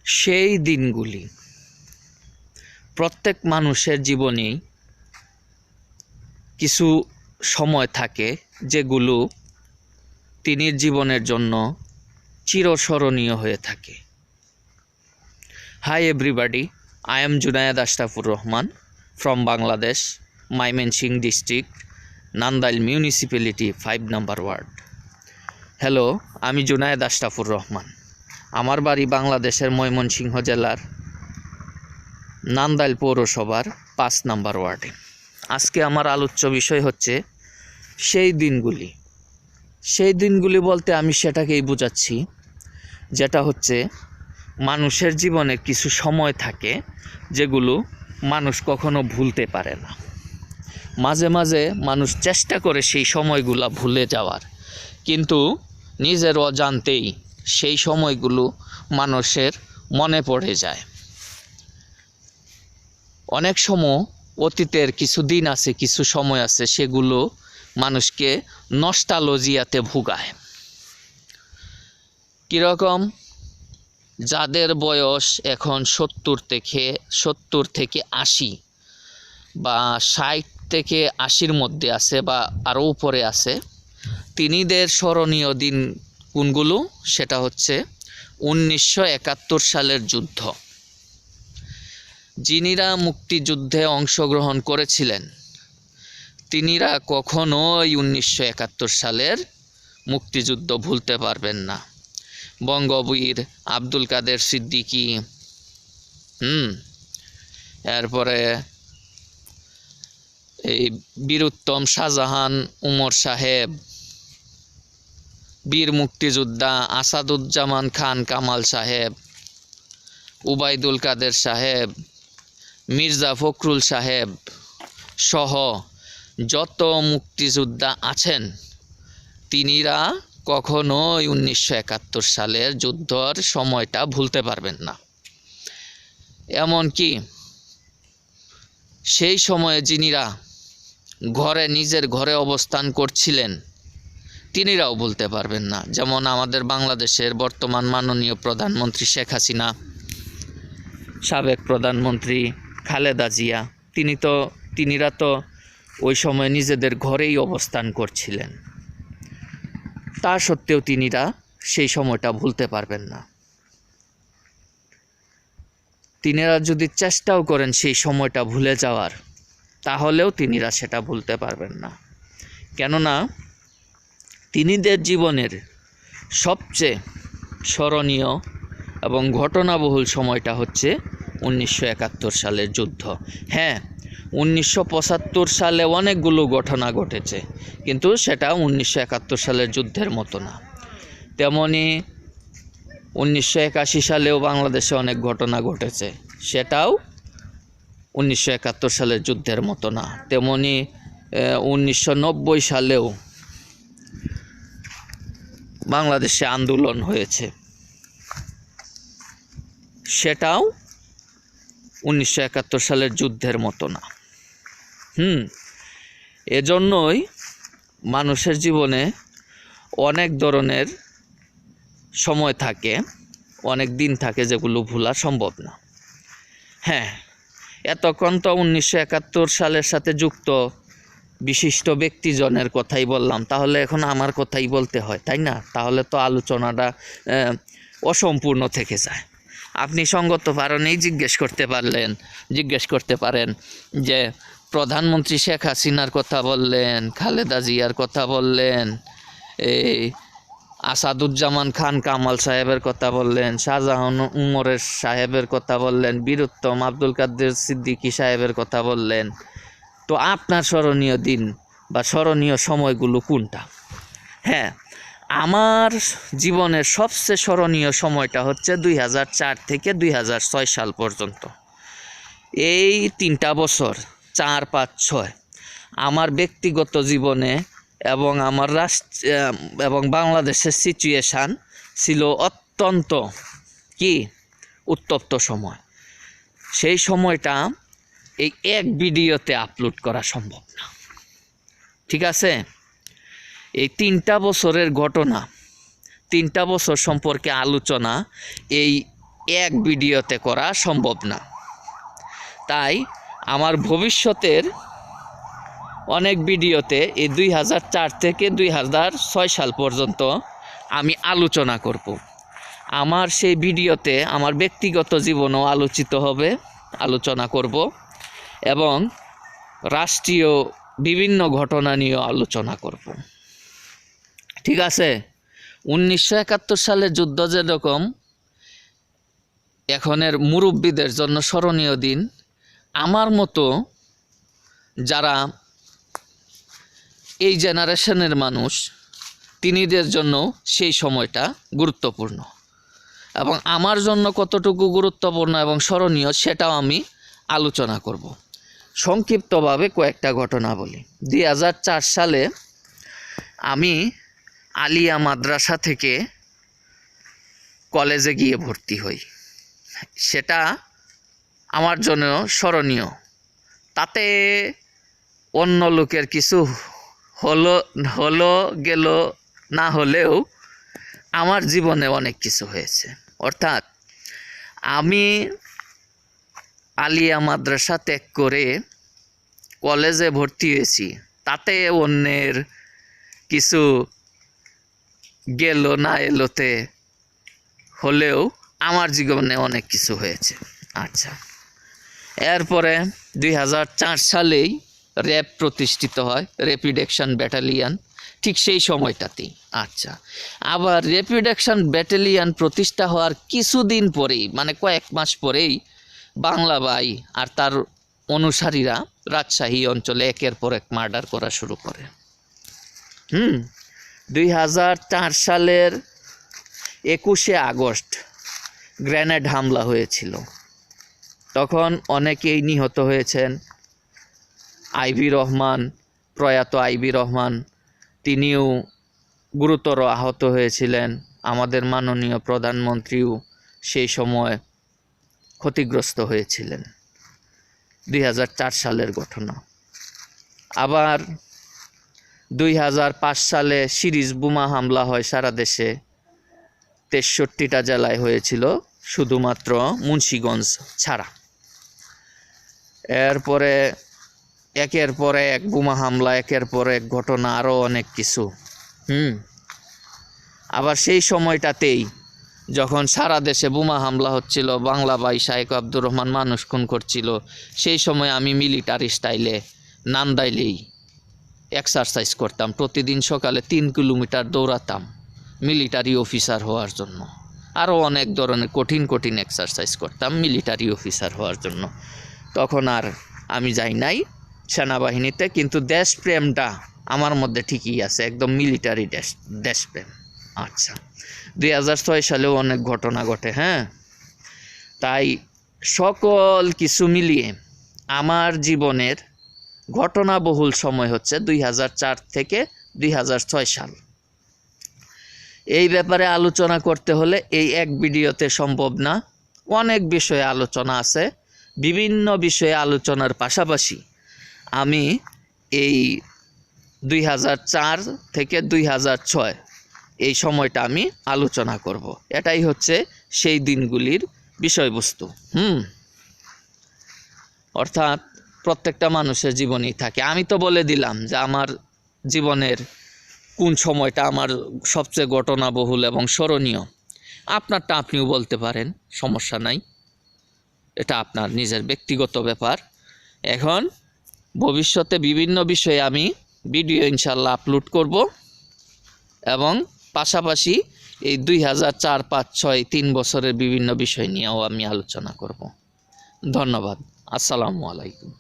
সেই দিনগুলি প্রত্যেক মানুষের জীবনেই কিছু সময় থাকে যেগুলো তিনির জীবনের জন্য চিরস্মরণীয় হয়ে থাকে। Hi everybody, I am Junaid Ashrafur Rahman from Bangladesh, Mymensingh district, Nandail municipality 5 number ward. Hello, আমি জুনায়েদ আশরাফুর রহমান। আমার বাড়ি বাংলাদেশের ময়মনসিংহ জেলার নান্দাইল পৌরসভার 5 নম্বর ওয়ার্ডে। আজকে আমার আলোচ্য বিষয় হচ্ছে সেই দিনগুলি। সেই দিনগুলি বলতে আমি সেটাকেই বোঝাচ্ছি যেটা হচ্ছে মানুষের জীবনে কিছু সময় থাকে যেগুলো মানুষ কখনো ভুলতে পারে না। মাঝে মাঝে মানুষ চেষ্টা করে সেই সময়গুলো ভুলে যাওয়ার, কিন্তু নিজের অজান্তেই সেই সময়গুলো মানুষের মনে পড়ে যায়। অনেক সময় অতীতের কিছু দিন আছে, কিছু সময় আছে, সেগুলো মানুষকে নস্টালজিয়াতে ভোগায়। কীরকম? যাদের বয়স এখন 70 থেকে 80 বা 60 থেকে 80-র মধ্যে আছে বা আরও উপরে আছে, তিনিদের স্মরণীয় দিন কোনগুলো? সেটা হচ্ছে 1971 সালের যুদ্ধ। যিনিরা মুক্তিযুদ্ধে অংশগ্রহণ করেছিলেন তিনিরা কখনোই 1971 সালের মুক্তিযুদ্ধ ভুলতে পারবেন না। বঙ্গবীর আব্দুল কাদের সিদ্দিকী, এরপরে এই বীরুত্তম শাহজাহান উমর সাহেব, বীর মুক্তিযোদ্ধা আসাদুজ্জামান খান কামাল সাহেব, উবাইদুল কাদের সাহেব, মির্জা ফখরুল সাহেব সহ যত মুক্তিযোদ্ধা আছেন তিনিরা কখনোই 1971 সালের যুদ্ধর সময়টা ভুলতে পারবেন না। এমনকি সেই সময়ে যিনিরা নিজের ঘরে অবস্থান করছিলেন তিনিরাও ভুলতে পারবেন না। যেমন আমাদের বাংলাদেশের বর্তমান মাননীয় প্রধানমন্ত্রী শেখ হাসিনা, সাবেক প্রধানমন্ত্রী খালেদা জিয়া, তিনিরা তো ওই সময় নিজেদের ঘরেই অবস্থান করছিলেন। তা সত্ত্বেও তিনিরা সেই সময়টা ভুলতে পারবেন না। তিনিরা যদি চেষ্টাও করেন সেই সময়টা ভুলে যাওয়ার, তাহলেও তিনিরা সেটা ভুলতে পারবেন না। কেননা তিনিদের জীবনের সবচেয়ে স্মরণীয় এবং ঘটনাবহুল সময়টা হচ্ছে 1971 সালের যুদ্ধ। হ্যাঁ, 1975 সালে অনেকগুলো ঘটনা ঘটেছে, কিন্তু সেটা 1971 সালের যুদ্ধের মতো না। তেমনি 1981 সালেও বাংলাদেশে অনেক ঘটনা ঘটেছে, সেটাও 1971 সালের যুদ্ধের মতো না। তেমনি 1990 সালেও বাংলাদেশে আন্দোলন হয়েছে, সেটাও 1971 সালের যুদ্ধের মতো না। এজন্যই মানুষের জীবনে অনেক ধরনের সময় থাকে, অনেক দিন থাকে যেগুলো ভোলা সম্ভব না। হ্যাঁ, এতক্ষণ তো 1971 সালের সাথে যুক্ত বিশিষ্ট ব্যক্তিজনের কথাই বললাম, তাহলে এখন আমার কথাই বলতে হয়, তাই না? তাহলে তো আলোচনাটা অসম্পূর্ণ থেকে যায়। আপনি সঙ্গত কারণেই জিজ্ঞেস করতে পারেন যে প্রধানমন্ত্রী শেখ হাসিনার কথা বললেন, খালেদা জিয়ার কথা বললেন, এই আসাদুজ্জামান খান কামাল সাহেবের কথা বললেন, শাহজাহান উমরের সাহেবের কথা বললেন, বীরুত্তম আব্দুল কাদের সিদ্দিকী সাহেবের কথা বললেন, তো আপনার স্মরণীয় দিন বা স্মরণীয় সময়গুলো কোনটা? হ্যাঁ, আমার জীবনের সবচেয়ে স্মরণীয় সময়টা হচ্ছে 2004 থেকে 2006 সাল পর্যন্ত। এই 3টা বছর 4, 5, 6 আমার ব্যক্তিগত জীবনে এবং আমার এবং বাংলাদেশের সিচুয়েশান ছিল অত্যন্ত উত্তপ্ত সময়। সেই সময়টা এই এক ভিডিওতে আপলোড করা সম্ভব না, ঠিক আছে? এই 3টা বছরের ঘটনা, 3টা বছর সম্পর্কে আলোচনা এই এক ভিডিওতে করা সম্ভব না। তাই আমার ভবিষ্যতের অনেক ভিডিওতে এই 2004 থেকে 2006 সাল পর্যন্ত আমি আলোচনা করব। আমার সেই ভিডিওতে আমার ব্যক্তিগত জীবনও আলোচিত হবে, আলোচনা করব, এবং রাষ্ট্রীয় বিভিন্ন ঘটনা নিয়েও আলোচনা করব। ঠিক আছে? 1971 সালের যুদ্ধ যেরকম এখনের মুরব্বীদের জন্য স্মরণীয় দিন, আমার মতো যারা এই জেনারেশনের মানুষ তিনিদের জন্য সেই সময়টা গুরুত্বপূর্ণ, এবং আমার জন্য কতটুকু গুরুত্বপূর্ণ এবং স্মরণীয় সেটাও আমি আলোচনা করব। সংক্ষিপ্তভাবে কয়েকটা ঘটনা বলি। 2004 সালে আমি আলিয়া মাদ্রাসা থেকে কলেজে গিয়ে ভর্তি হই। সেটা আমার জন্য স্মরণীয়। তাতে অন্য লোকের কিছু হলো গেল না হলেও আমার জীবনে অনেক কিছু হয়েছে। অর্থাৎ আমি আলিয়া মাদ্রাসা ত্যাগ করে কলেজে ভর্তি হয়েছি, তাতে অন্যের কিছু গেল না এলোতে হলেও আমার জীবনে অনেক কিছু হয়েছে। আচ্ছা, এরপরে 2004 সালেই র্যাব প্রতিষ্ঠিত হয়, র্যাপিড অ্যাকশন ব্যাটালিয়ান, ঠিক সেই সময়টাতেই। আচ্ছা, আবার র্যাপিড অ্যাকশন ব্যাটালিয়ান প্রতিষ্ঠা হওয়ার কিছুদিন পরেই, মানে কয়েক মাস পরেই, বাংলা ভাই আর তার অনুসারীরা রাজশাহী অঞ্চলে একের পর এক মার্ডার করা শুরু করে। 2004 সালের 21শে আগস্ট গ্রেনেড হামলা হয়েছিল। তখন অনেকেই নিহত হয়েছেন। আইভি রহমান, প্রয়াত আইভি রহমান, তিনিও গুরুতর আহত হয়েছিলেন। আমাদের মাননীয় প্রধানমন্ত্রীও সেই সময় ক্ষতিগ্রস্ত হয়েছিলেন। 2004 সালের ঘটনা। আবার 2005 সালে সিরিজ বোমা হামলা হয় সারা দেশে। 63টা জেলায় হয়েছিল, শুধুমাত্র মুন্সিগঞ্জ ছাড়া। এরপরে একের পর এক বোমা হামলা, একের পর এক ঘটনা, আরও অনেক কিছু। আবার সেই সময়টাতেই যখন সারা দেশে বোমা হামলা হচ্ছিল, বাংলা ভাই শাইখ আব্দুর রহমান মানুষ খুন করছিল, সেই সময় আমি মিলিটারি স্টাইলে নান্দাইলেই এক্সারসাইজ করতাম। প্রতিদিন সকালে 3 কিলোমিটার দৌড়াতাম মিলিটারি অফিসার হওয়ার জন্য। আরও অনেক ধরনের কঠিন কঠিন এক্সারসাইজ করতাম মিলিটারি অফিসার হওয়ার জন্য। তখন আর আমি যাই নাই সেনাবাহিনীতে, কিন্তু দেশপ্রেমটা আমার মধ্যে ঠিকই আছে, একদম মিলিটারি দেশপ্রেম। আচ্ছা, 2006 সালেও অনেক ঘটনা ঘটে। তাই সকল কিছু মিলিয়ে আমার জীবনের ঘটনাবহুল সময় হচ্ছে 2004 থেকে 2006 সাল। এই ব্যাপারে আলোচনা করতে হলে এই এক ভিডিওতে সম্ভব না। অনেক বিষয়ে আলোচনা আছে। বিভিন্ন বিষয়ে আলোচনার পাশাপাশি আমি এই 2004 থেকে 2006 এই সময়টা আমি আলোচনা করব। এটাই হচ্ছে সেই দিনগুলির বিষয়বস্তু। অর্থাৎ প্রত্যেকটা মানুষের জীবনেই থাকে। আমি তো বলে দিলাম যে আমার জীবনের কোন সময়টা আমার সবচেয়ে ঘটনাবহুল এবং স্মরণীয়। আপনারটা আপনিও বলতে পারেন, সমস্যা নাই, এটা আপনার নিজের ব্যক্তিগত ব্যাপার। এখন ভবিষ্যতে বিভিন্ন বিষয়ে আমি ভিডিও ইনশাল্লাহ আপলোড করব, এবং পাশাপাশি এই 2004, 5, 6, 3 বছরের বিভিন্ন বিষয় নিয়েও আমি আলোচনা করব। ধন্যবাদ। আসসালামু আলাইকুম।